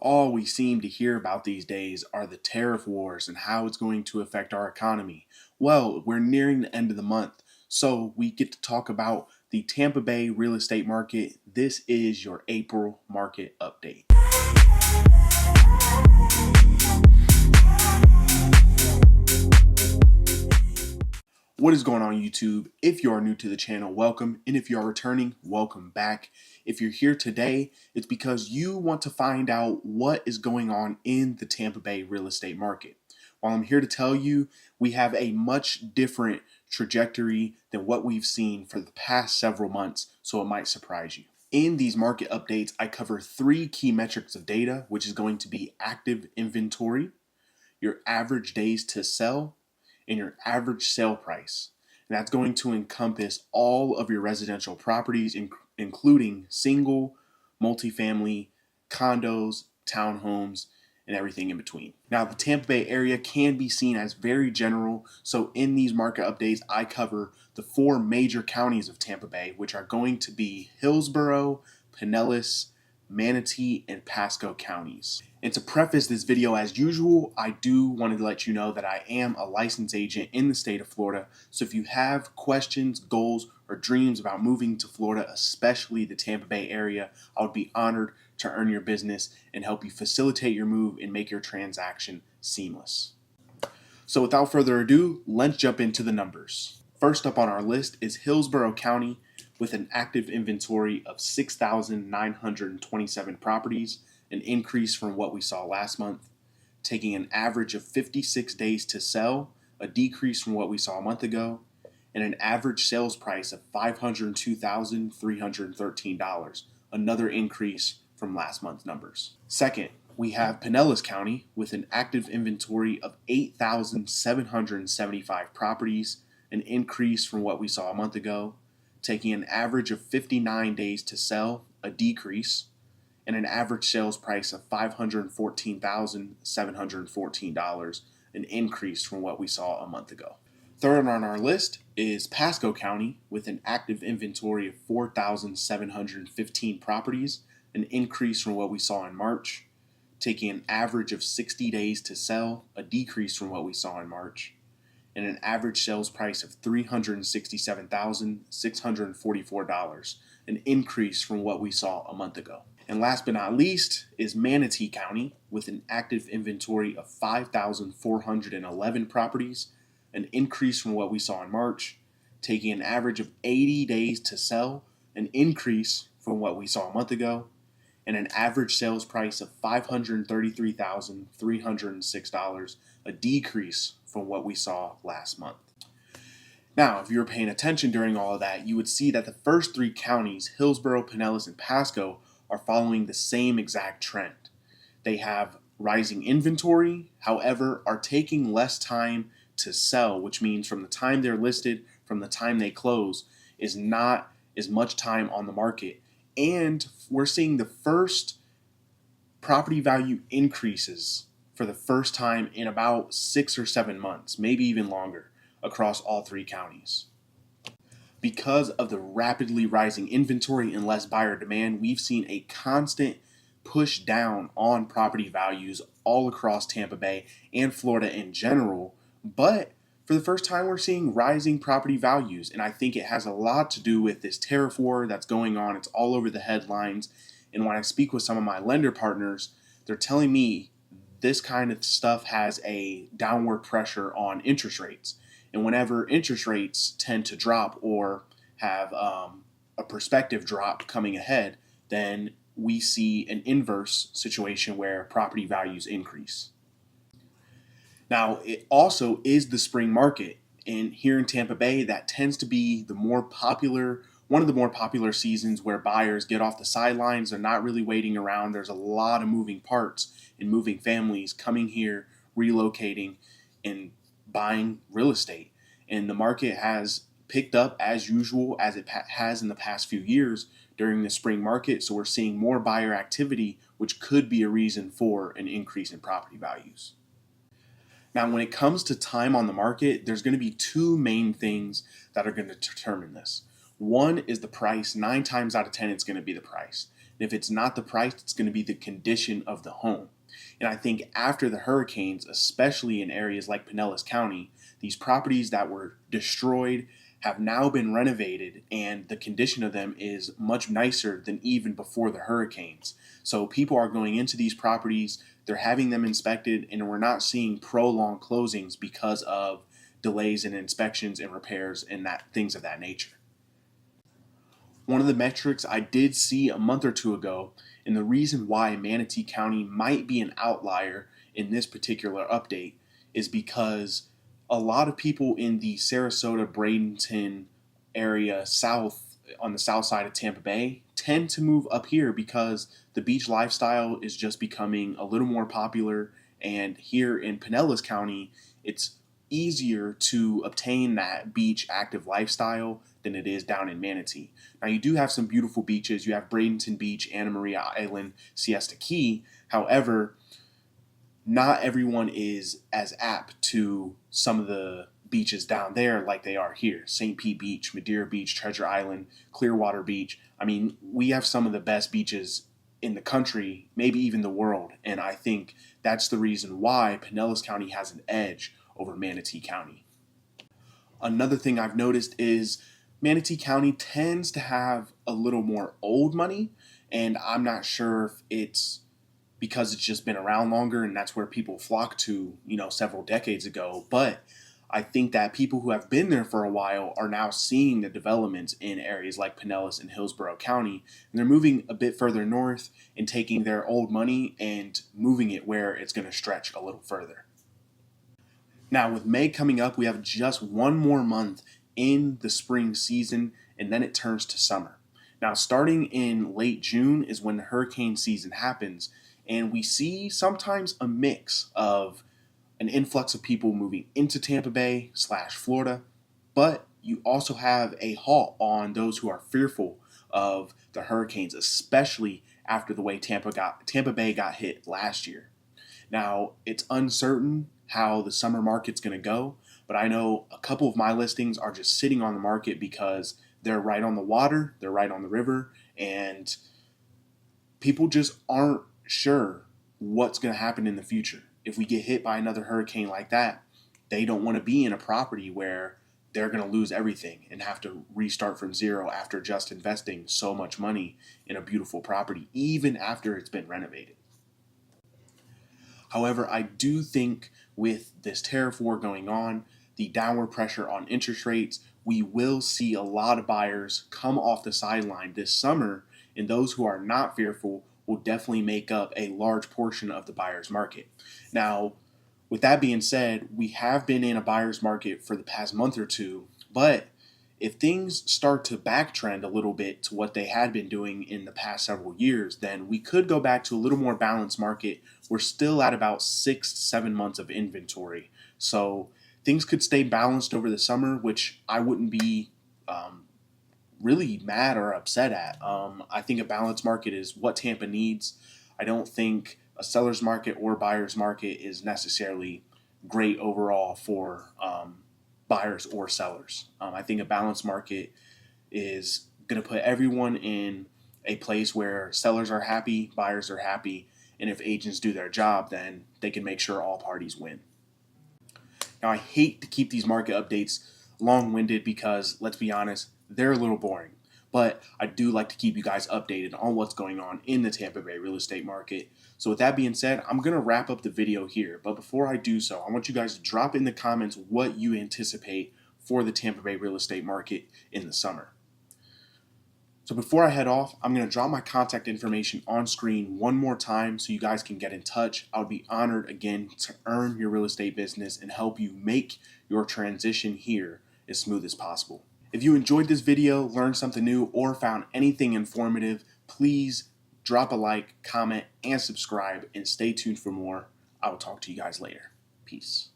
All we seem to hear about these days are the tariff wars and how it's going to affect our economy. Well, we're nearing the end of the month, so we get to talk about the Tampa Bay real estate market. This is your April market update. What is going on, YouTube? If you are new to the channel, welcome. And if you are returning, welcome back. If you're here today, it's because you want to find out what is going on in the Tampa Bay real estate market. While I'm here to tell you, we have a much different trajectory than what we've seen for the past several months, so it might surprise you. In these market updates, I cover 3 key metrics of data, which is going to be active inventory, your average days to sell, and your average sale price. And that's going to encompass all of your residential properties, including single, multifamily, condos, townhomes, and everything in between. Now, the Tampa Bay area can be seen as very general, so in these market updates, I cover the 4 major counties of Tampa Bay, which are going to be Hillsborough, Pinellas, Manatee, and Pasco counties. And to preface this video, as usual, I do want to let you know that I am a licensed agent in the state of Florida. So if you have questions, goals, or dreams about moving to Florida, especially the Tampa Bay area, I would be honored to earn your business and help you facilitate your move and make your transaction seamless. So without further ado, let's jump into the numbers. First up on our list is Hillsborough County with an active inventory of 6,927 properties, an increase from what we saw last month, taking an average of 56 days to sell, a decrease from what we saw a month ago, and an average sales price of $502,313, another increase from last month's numbers. Second, we have Pinellas County with an active inventory of 8,775 properties, an increase from what we saw a month ago, taking an average of 59 days to sell, a decrease, and an average sales price of $514,714, an increase from what we saw a month ago. Third on our list is Pasco County with an active inventory of 4,715 properties, an increase from what we saw in March, taking an average of 60 days to sell, a decrease from what we saw in March, and an average sales price of $367,644, an increase from what we saw a month ago. And last but not least is Manatee County with an active inventory of 5,411 properties, an increase from what we saw in March, taking an average of 80 days to sell, an increase from what we saw a month ago, and an average sales price of $533,306, a decrease from what we saw last month. Now, if you were paying attention during all of that, you would see that the first 3 counties, Hillsborough, Pinellas, and Pasco, are following the same exact trend. They have rising inventory, however, are taking less time to sell, which means from the time they're listed, from the time they close, is not as much time on the market. And we're seeing the first property value increases for the first time in about 6 or 7 months, maybe even longer, across all 3 counties. Because of the rapidly rising inventory and less buyer demand, we've seen a constant push down on property values all across Tampa Bay and Florida in general. But for the first time, we're seeing rising property values. And I think it has a lot to do with this tariff war that's going on. It's all over the headlines. And when I speak with some of my lender partners, they're telling me this kind of stuff has a downward pressure on interest rates. And whenever interest rates tend to drop or have a prospective drop coming ahead, then we see an inverse situation where property values increase. Now, it also is the spring market. And here in Tampa Bay, that tends to be one of the more popular seasons where buyers get off the sidelines. They're not really waiting around. There's a lot of moving parts and moving families coming here, relocating, and buying real estate. And the market has picked up as usual as it has in the past few years during the spring market. So we're seeing more buyer activity, which could be a reason for an increase in property values. Now, when it comes to time on the market, there's going to be 2 main things that are going to determine this. One is the price. 9 times out of 10, it's going to be the price. And if it's not the price, it's going to be the condition of the home. And I think after the hurricanes, especially in areas like Pinellas County, these properties that were destroyed have now been renovated, and the condition of them is much nicer than even before the hurricanes. So people are going into these properties, they're having them inspected, and we're not seeing prolonged closings because of delays in inspections and repairs and things of that nature. One of the metrics I did see a month or two ago, and the reason why Manatee County might be an outlier in this particular update, is because a lot of people in the Sarasota, Bradenton area on the south side of Tampa Bay tend to move up here because the beach lifestyle is just becoming a little more popular, and here in Pinellas County, it's easier to obtain that beach active lifestyle than it is down in Manatee. Now, you do have some beautiful beaches. You have Bradenton Beach, Anna Maria Island, Siesta Key. However, not everyone is as apt to some of the beaches down there like they are here. St. Pete Beach, Madeira Beach, Treasure Island, Clearwater Beach. I mean, we have some of the best beaches in the country, maybe even the world. And I think that's the reason why Pinellas County has an edge over Manatee County. Another thing I've noticed is Manatee County tends to have a little more old money, and I'm not sure if it's because it's just been around longer and that's where people flock to, several decades ago. But I think that people who have been there for a while are now seeing the developments in areas like Pinellas and Hillsborough County, and they're moving a bit further north and taking their old money and moving it where it's going to stretch a little further. Now, with May coming up, we have just one more month in the spring season, and then it turns to summer. Now, starting in late June is when the hurricane season happens, and we see sometimes a mix of an influx of people moving into Tampa Bay / Florida, but you also have a halt on those who are fearful of the hurricanes, especially after the way Tampa Bay got hit last year. Now, it's uncertain how the summer market's going to go, but I know a couple of my listings are just sitting on the market because they're right on the water, they're right on the river, and people just aren't sure what's going to happen in the future. If we get hit by another hurricane like that, they don't want to be in a property where they're going to lose everything and have to restart from zero after just investing so much money in a beautiful property, even after it's been renovated. However, I do think with this tariff war going on, the downward pressure on interest rates, we will see a lot of buyers come off the sideline this summer, and those who are not fearful will definitely make up a large portion of the buyer's market. Now, with that being said, we have been in a buyer's market for the past month or two, but if things start to backtrend a little bit to what they had been doing in the past several years, then we could go back to a little more balanced market. We're still at about 6 to 7 months of inventory. So things could stay balanced over the summer, which I wouldn't be really mad or upset at. I think a balanced market is what Tampa needs. I don't think a seller's market or buyer's market is necessarily great overall for buyers or sellers. I think a balanced market is going to put everyone in a place where sellers are happy, buyers are happy, and if agents do their job, then they can make sure all parties win. Now, I hate to keep these market updates long-winded because, let's be honest, they're a little boring. But I do like to keep you guys updated on what's going on in the Tampa Bay real estate market. So with that being said, I'm going to wrap up the video here. But before I do so, I want you guys to drop in the comments what you anticipate for the Tampa Bay real estate market in the summer. So before I head off, I'm going to drop my contact information on screen one more time so you guys can get in touch. I would be honored again to earn your real estate business and help you make your transition here as smooth as possible. If you enjoyed this video, learned something new, or found anything informative, please drop a like, comment, and subscribe, and stay tuned for more. I will talk to you guys later. Peace.